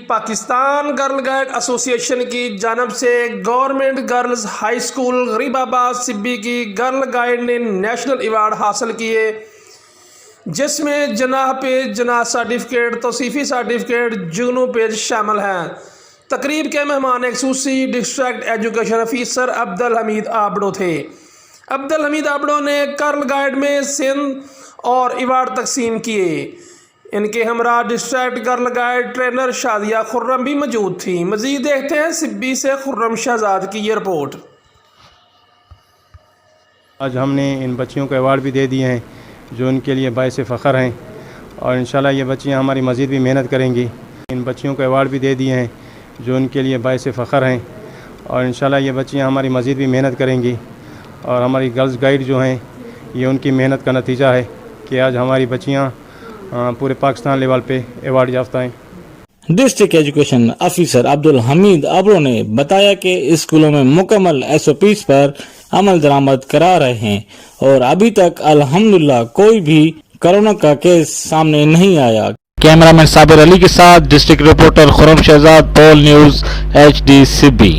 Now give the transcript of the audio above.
Pakistan girl guide ایسوسی ایشن کی جانب سے گورنمنٹ گرلز ہائی اسکول غریب آباد سبی کی گرل گائیڈ نے نیشنل ایوارڈ حاصل کیے، جس میں جناح پیج، جناح سرٹیفکیٹ، توصیفی سرٹیفکیٹ، جگنو پیج شامل ہیں۔ تقریب کے مہمان خصوصی ڈسٹرکٹ ایجوکیشن افیسر عبدالحمید آبڑو تھے۔ عبدالحمید آبڑو نے گرل گائیڈ میں سندھ اور ایوارڈ تقسیم کیے۔ ان کے ہمراہ district girl guide trainer Shadia Khurram بھی موجود تھیں۔ مزید دیکھتے ہیں سبی سے خرم شہزاد کی یہ رپورٹ۔ آج ہم نے ان بچیوں کو ایوارڈ بھی دے دیے ہیں جو ان کے لیے باعث فخر ہیں، اور انشاءاللہ یہ بچیاں ہماری مزید بھی محنت کریں گی۔ ان بچیوں کو ایوارڈ بھی دے دیے ہیں جو ان کے لیے باعث فخر ہیں، اور انشاءاللہ یہ بچیاں ہماری مزید بھی محنت کریں گی، اور ہماری گرلز گائیڈ جو ہیں یہ ان کی محنت کا نتیجہ ہے کہ آج ہماری بچیاں پورے پاکستان لیول پہ ایوارڈ یافتہ ہیں۔ ڈسٹرکٹ ایجوکیشن افیسر عبدالحمید آبڑو نے بتایا کہ اسکولوں میں مکمل SOPs پر عمل درآمد کرا رہے ہیں، اور ابھی تک الحمدللہ کوئی بھی کرونا کا کیس سامنے نہیں آیا۔ کیمرہ مین صابر علی کے ساتھ ڈسٹرکٹ رپورٹر خرم شہزاد، پول نیوز HD سبی۔